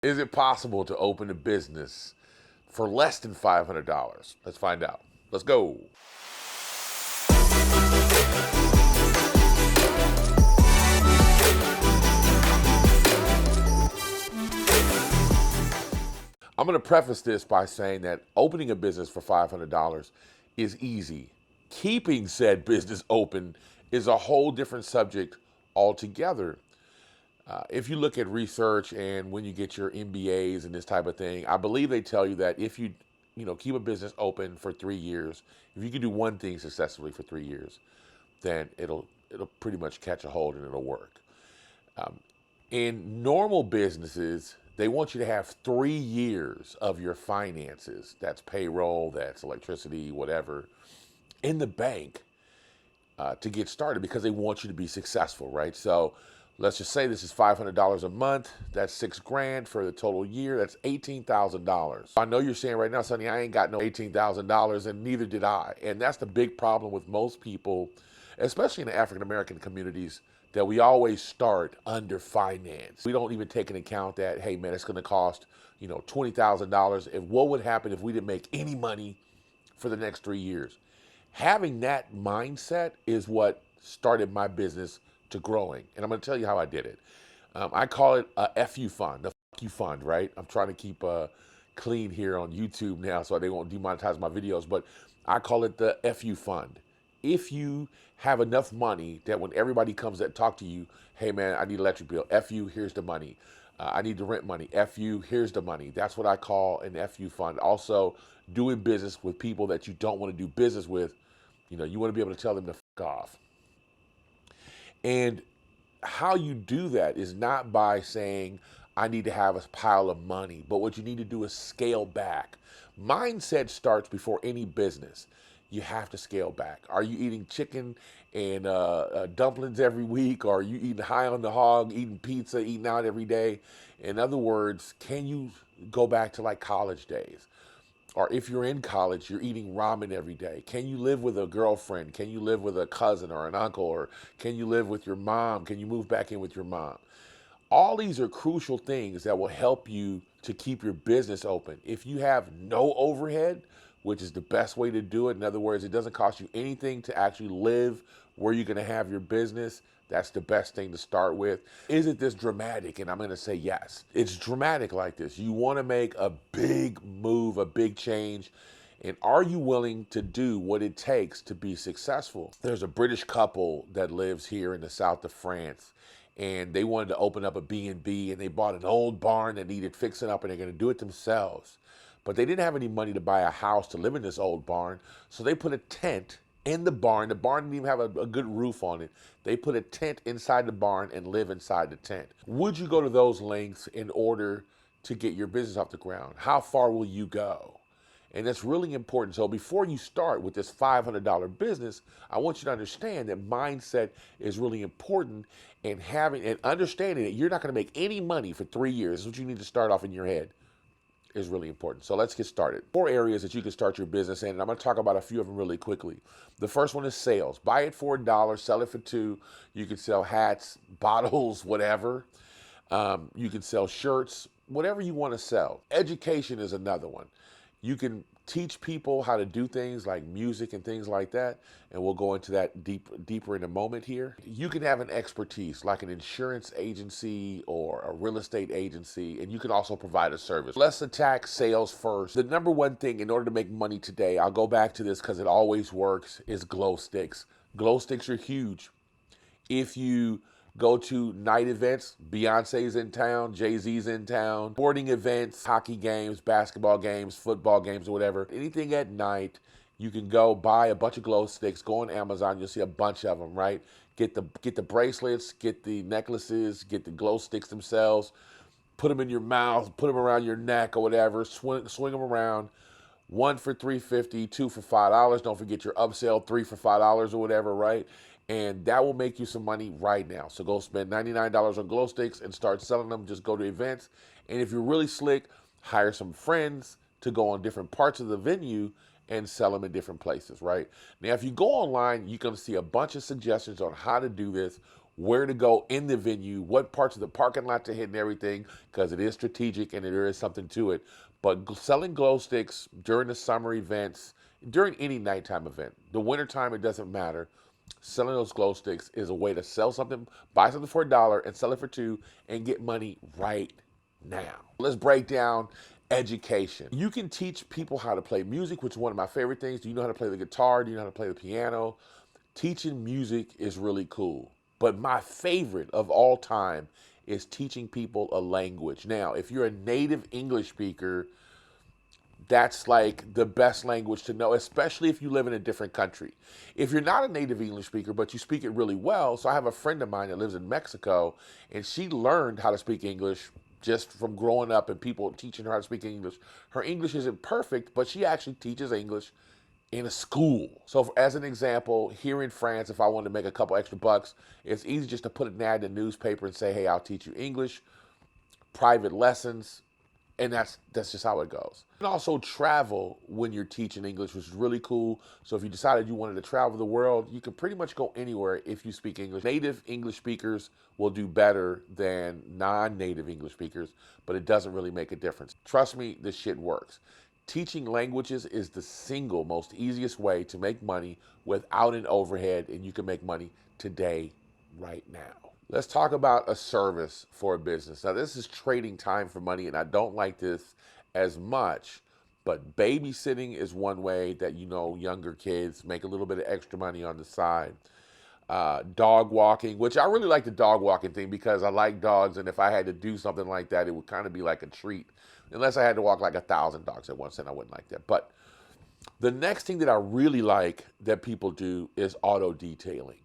Is it possible to open a business for less than $500? Let's find out. Let's go. I'm going to preface this by saying that opening a business for $500 is easy. Keeping said business open is a whole different subject altogether. If you look at research and when you get your MBAs and this type of thing, I believe they tell you that if you keep a business open for 3 years, if you can do one thing successfully for 3 years, then it'll pretty much catch a hold and it'll work. In normal businesses, they want you to have 3 years of your finances, that's payroll, that's electricity, whatever, in the bank to get started because they want you to be successful, right? So let's just say this is $500 a month. That's $6,000 for the total year. That's $18,000. I know you're saying right now, Sonny, I ain't got no $18,000, and neither did I. And that's the big problem with most people, especially in the African American communities, that we always start under finance. We don't even take into account that, hey man, it's going to cost $20,000. And what would happen if we didn't make any money for the next 3 years? Having that mindset is what started my business to growing. And I'm going to tell you how I did it. I call it a FU fund, a fuck you fund, right? I'm trying to keep clean here on YouTube now so they won't demonetize my videos, but I call it the FU fund. If you have enough money that when everybody comes to talk to you, hey man, I need electric bill, FU, here's the money. I need the rent money, FU, here's the money. That's what I call an FU fund. Also, doing business with people that you don't want to do business with, you want to be able to tell them to fuck off. And how you do that is not by saying, I need to have a pile of money, but what you need to do is scale back. Mindset starts before any business. You have to scale back. Are you eating chicken and dumplings every week? Or are you eating high on the hog, eating pizza, eating out every day? In other words, can you go back to like college days? Or if you're in college, you're eating ramen every day. Can you live with a girlfriend? Can you live with a cousin or an uncle? Or can you live with your mom? Can you move back in with your mom? All these are crucial things that will help you to keep your business open. If you have no overhead, which is the best way to do it, in other words, it doesn't cost you anything to actually live where you're going to have your business, that's the best thing to start with. Is it this dramatic? And I'm going to say yes. It's dramatic like this. You want to make a big move, a big change. And are you willing to do what it takes to be successful? There's a British couple that lives here in the south of France, and they wanted to open up a B&B, and they bought an old barn that needed fixing up, and they're going to do it themselves. But they didn't have any money to buy a house to live in this old barn, so they put a tent in the barn. The barn didn't even have a good roof on it. They put a tent inside the barn and live inside the tent. Would you go to those lengths in order to get your business off the ground? How far will you go? And that's really important. So before you start with this $500 business, I want you to understand that mindset is really important, and having and understanding that you're not going to make any money for 3 years is what you need to start off in your head is really important. So let's get started. 4 areas that you can start your business in, and I'm going to talk about a few of them really quickly. The first one is sales. Buy it for $1, sell it for $2. You can sell hats, bottles, whatever. You can sell shirts, whatever you want to sell. Education is another one. You can teach people how to do things like music and things like that, and we'll go into that deeper in a moment here. You can have an expertise like an insurance agency or a real estate agency, and you can also provide a service. Let's attack sales first. The number one thing in order to make money today, I'll go back to this because it always works, is glow sticks. Glow sticks are huge. If you go to night events, Beyonce's in town, Jay-Z's in town, sporting events, hockey games, basketball games, football games, or whatever. Anything at night, you can go buy a bunch of glow sticks, go on Amazon, you'll see a bunch of them, right? Get the bracelets, get the necklaces, get the glow sticks themselves, put them in your mouth, put them around your neck or whatever, swing them around. 1 for $3.50, 2 for $5. Don't forget your upsell, 3 for $5 or whatever, right? And that will make you some money right now. So go spend $99 on glow sticks and start selling them. Just go to events. And if you're really slick, hire some friends to go on different parts of the venue and sell them in different places, right? Now, if you go online, you can see a bunch of suggestions on how to do this where to go in the venue, what parts of the parking lot to hit and everything, because it is strategic and there is something to it. But selling glow sticks during the summer events, during any nighttime event, the wintertime, it doesn't matter. Selling those glow sticks is a way to sell something, buy something for $1 and sell it for $2 and get money right now. Let's break down education. You can teach people how to play music, which is one of my favorite things. Do you know how to play the guitar? Do you know how to play the piano? Teaching music is really cool. But my favorite of all time is teaching people a language. Now, if you're a native English speaker, that's like the best language to know, especially if you live in a different country. If you're not a native English speaker, but you speak it really well, so I have a friend of mine that lives in Mexico, and she learned how to speak English just from growing up and people teaching her how to speak English. Her English isn't perfect, but she actually teaches English in a school. So as an example, here in France, if I wanted to make a couple extra bucks, it's easy just to put an ad in the newspaper and say, hey, I'll teach you English, private lessons, and that's just how it goes. You can also travel when you're teaching English, which is really cool. So if you decided you wanted to travel the world, you can pretty much go anywhere if you speak English. Native English speakers will do better than non-native English speakers, but it doesn't really make a difference. Trust me, this shit works. Teaching languages is the single most easiest way to make money without an overhead, and you can make money today, right now. Let's talk about a service for a business. Now, this is trading time for money, and I don't like this as much, but babysitting is one way that, younger kids make a little bit of extra money on the side. Dog walking, which I really like the dog walking thing because I like dogs, and if I had to do something like that, it would kind of be like a treat. Unless I had to walk like 1,000 dogs at once, then I wouldn't like that. But the next thing that I really like that people do is auto detailing.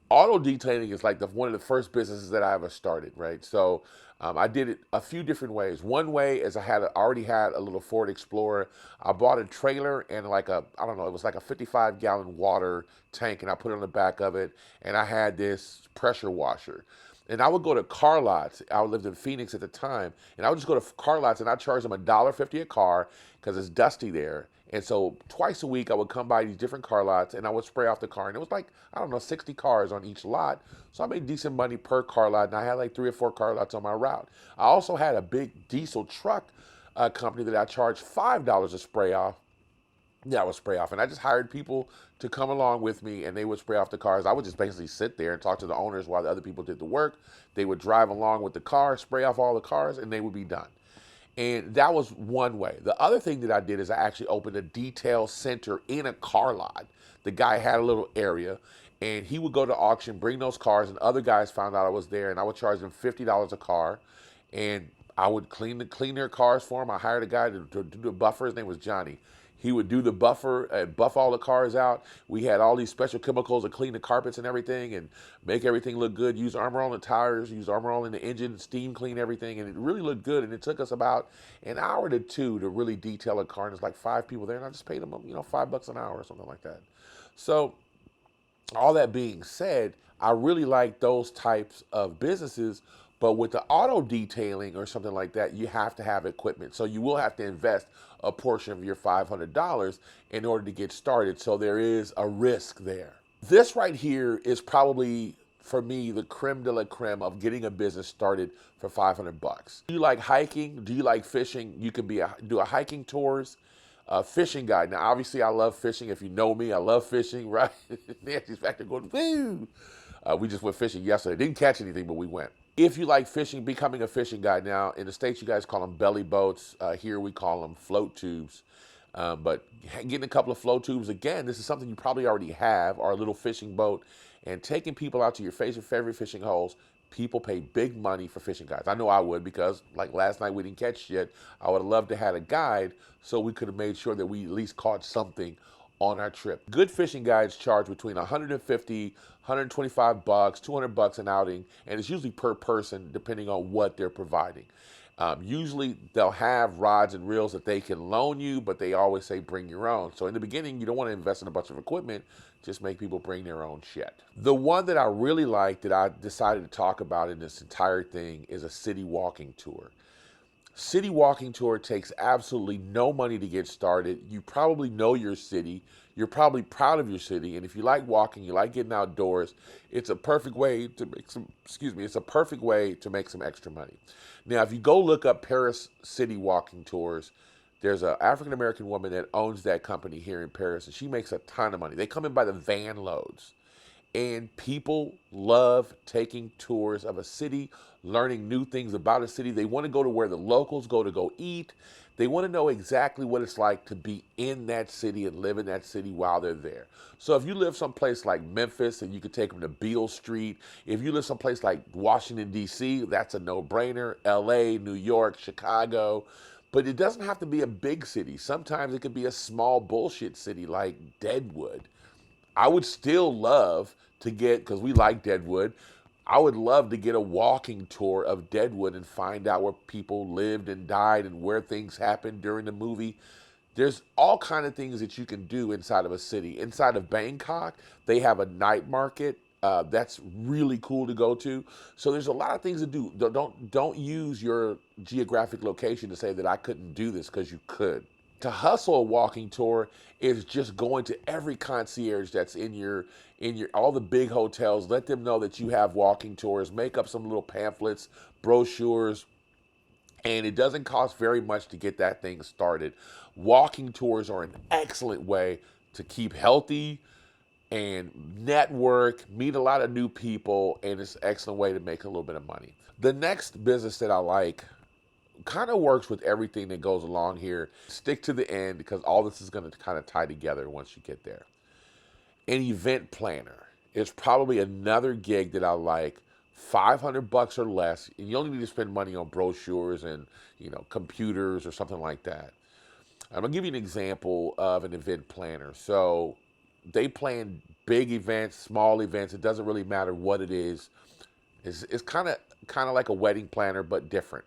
Auto detailing is like one of the first businesses that I ever started, right? So I did it a few different ways. One way is I already had a little Ford Explorer. I bought a trailer and it was like a 55-gallon water tank, and I put it on the back of it, and I had this pressure washer. And I would go to car lots. I lived in Phoenix at the time, and I would just go to car lots, and I'd charge them $1.50 a car because it's dusty there. And so twice a week, I would come by these different car lots, and I would spray off the car. And it was like, 60 cars on each lot. So I made decent money per car lot, and I had like 3 or 4 car lots on my route. I also had a big diesel truck company that I charged $5 a spray off. Yeah, I would spray off. And I just hired people to come along with me, and they would spray off the cars. I would just basically sit there and talk to the owners while the other people did the work. They would drive along with the car, spray off all the cars, and they would be done. And that was one way. The other thing that I did is I actually opened a detail center in a car lot. The guy had a little area, and he would go to auction, bring those cars, and other guys found out I was there, and I would charge them $50 a car, and I would clean their cars for them. I hired a guy to do the buffer. His name was Johnny. He would do the buffer, buff all the cars out. We had all these special chemicals to clean the carpets and everything and make everything look good. Use Armor All in the tires, use Armor All in the engine, steam clean everything, and it really looked good. And it took us about an hour to 2 to really detail a car. And there's like 5 people there, and I just paid them, $5 an hour or something like that. So all that being said, I really like those types of businesses. But with the auto detailing or something like that, you have to have equipment. So you will have to invest a portion of your $500 in order to get started. So there is a risk there. This right here is probably, for me, the creme de la creme of getting a business started for $500. Do you like hiking? Do you like fishing? You can do a hiking tours, a fishing guide. Now, obviously, I love fishing. If you know me, I love fishing, right? Nancy's back there going, woo! We just went fishing yesterday. Didn't catch anything, but we went. If you like fishing, becoming a fishing guide. Now, in the States, you guys call them belly boats. Here, we call them float tubes. But getting a couple of float tubes, again, this is something you probably already have, or a little fishing boat, and taking people out to your favorite fishing holes. People pay big money for fishing guides. I know I would, because like last night we didn't catch shit. I would have loved to have a guide so we could have made sure that we at least caught something on our trip. Good fishing guides charge between $150, $125, $200 an outing, and it's usually per person depending on what they're providing. Usually they'll have rods and reels that they can loan you, but they always say bring your own. So in the beginning, you don't want to invest in a bunch of equipment, just make people bring their own shit. The one that I really like that I decided to talk about in this entire thing is a city walking tour. City walking tour takes absolutely no money to get started. You probably know your city. You're probably proud of your city. And if you like walking, you like getting outdoors, it's a perfect way to make some, excuse me, it's a perfect way to make some extra money. Now, if you go look up Paris City Walking Tours, there's an African American woman that owns that company here in Paris, and she makes a ton of money. They come in by the van loads. And people love taking tours of a city, learning new things about a city. They want to go to where the locals go eat. They want to know exactly what it's like to be in that city and live in that city while they're there. So if you live someplace like Memphis and you could take them to Beale Street, if you live someplace like Washington, D.C., that's a no-brainer. L.A., New York, Chicago. But it doesn't have to be a big city. Sometimes it could be a small bullshit city like Deadwood. I would still love to get, because we like Deadwood, I would love to get a walking tour of Deadwood and find out where people lived and died and where things happened during the movie. There's all kind of things that you can do inside of a city. Inside of Bangkok, they have a night market. That's really cool to go to. So there's a lot of things to do. Don't use your geographic location to say that I couldn't do this, because you could. To hustle a walking tour is just going to every concierge that's in your all the big hotels. Let them know that you have walking tours. Make up some little pamphlets, brochures, and it doesn't cost very much to get that thing started. Walking tours are an excellent way to keep healthy and network, meet a lot of new people, and it's an excellent way to make a little bit of money. The next business that I like kind of works with everything that goes along here. Stick to the end, because all this is going to kind of tie together once you get there. An event planner is probably another gig that I like. $500 or less, and you only need to spend money on brochures and computers or something like that. I'm gonna give you an example of an event planner. So they plan big events, small events. It doesn't really matter what it is. It's kind of like a wedding planner, but different.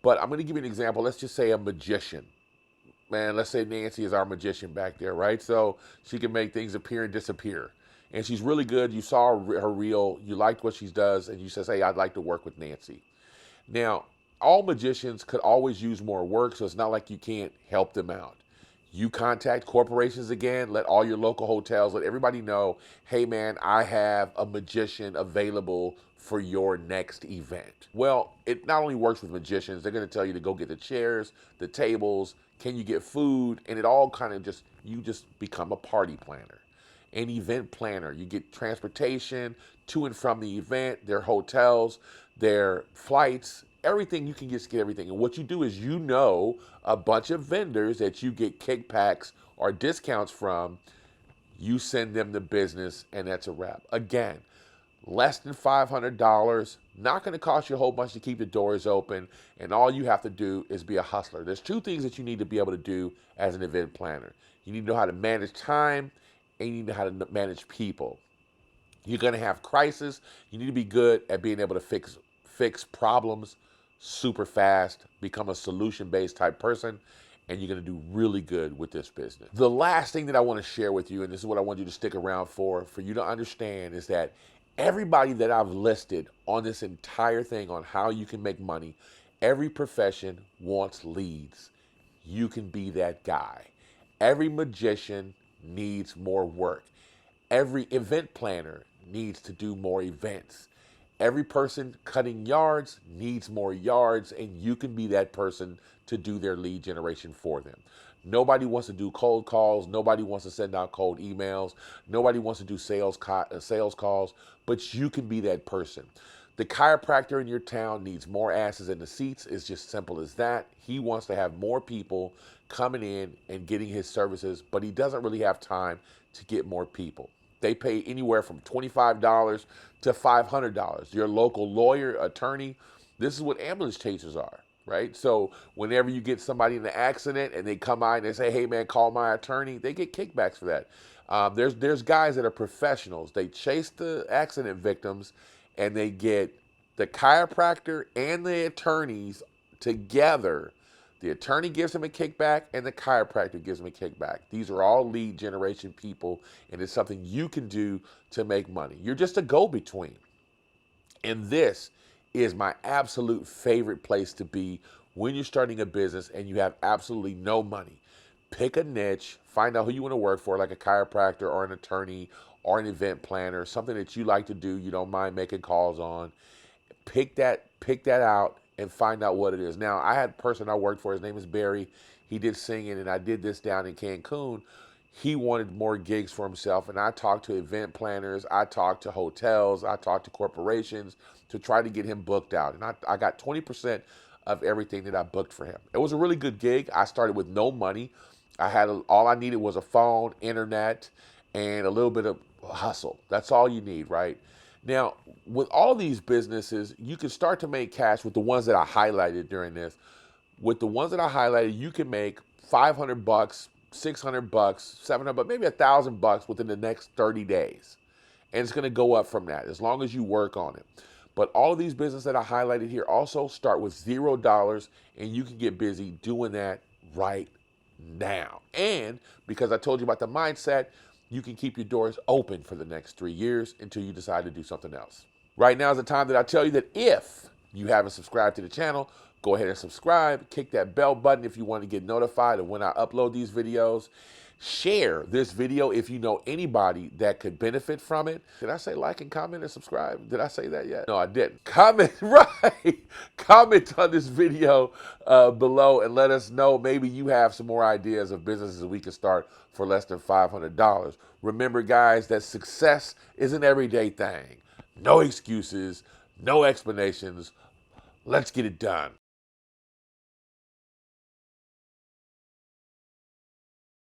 But I'm going to give you an example. Let's just say a magician. Man, let's say Nancy is our magician back there, right? So she can make things appear and disappear. And she's really good. You saw her reel. You liked what she does. And you says, hey, I'd like to work with Nancy. Now, all magicians could always use more work, so it's not like you can't help them out. You contact corporations again, let all your local hotels, let everybody know, hey man, I have a magician available for your next event. Well, it not only works with magicians, they're going to tell you to go get the chairs, the tables, can you get food, and it all kind of you just become a party planner. An event planner, you get transportation to and from the event, their hotels, their flights, everything. You can just get everything. And what you do is a bunch of vendors that you get kickbacks or discounts from. You send them the business, and that's a wrap. Again, less than $500, not going to cost you a whole bunch to keep the doors open, and all you have to do is be a hustler. There's two things that you need to be able to do as an event planner. You need to know how to manage time, and you need to know how to manage people. You're going to have crisis. You need to be good at being able to fix problems super fast, become a solution-based type person, and you're going to do really good with this business. The last thing that I want to share with you, and this is what I want you to stick around for you to understand, is that everybody that I've listed on this entire thing on how you can make money, every profession wants leads. You can be that guy. Every magician needs more work. Every event planner needs to do more events. Every person cutting yards needs more yards, and you can be that person to do their lead generation for them. Nobody wants to do cold calls. Nobody wants to send out cold emails. Nobody wants to do sales calls, but you can be that person. The chiropractor in your town needs more asses in the seats. It's just simple as that. He wants to have more people coming in and getting his services, but he doesn't really have time to get more people. They pay anywhere from $25 to $500. Your local lawyer, attorney, this is what ambulance chasers are, right? So whenever you get somebody in an accident and they come by and they say, hey man, call my attorney, they get kickbacks for that. There's guys that are professionals. They chase the accident victims, and they get the chiropractor and the attorneys together. The attorney gives him a kickback, and the chiropractor gives him a kickback. These are all lead generation people, and it's something you can do to make money. You're just a go-between. And this is my absolute favorite place to be when you're starting a business and you have absolutely no money, pick a niche, find out who you want to work for, like a chiropractor or an attorney or an event planner, something that you like to do, you don't mind making calls on. Pick that out and find out what it is. Now, I had a person I worked for, his name is Barry. He did singing, and I did this down in Cancun. He wanted more gigs for himself, and I talked to event planners, I talked to hotels, I talked to corporations to try to get him booked out. And I got 20% of everything that I booked for him. It was a really good gig. I started with no money. All I needed was a phone, internet, and a little bit of hustle. That's all you need, right? Now, with all these businesses, you can start to make cash with the ones that I highlighted during this. With the ones that I highlighted, you can make $500, $600, $700, maybe $1,000 within the next 30 days. And it's going to go up from that as long as you work on it. But all of these businesses that I highlighted here also start with $0, and you can get busy doing that right now. And because I told you about the mindset, you can keep your doors open for the next 3 years until you decide to do something else. Right now is the time that I tell you that if you haven't subscribed to the channel, go ahead and subscribe. Kick that bell button if you want to get notified of when I upload these videos. Share this video if you know anybody that could benefit from it. Did I say like and comment and subscribe? Did I say that yet? No, I didn't. Comment, right. Comment on this video below and let us know. Maybe you have some more ideas of businesses we can start for less than $500. Remember, guys, that success is an everyday thing. No excuses, no explanations. Let's get it done.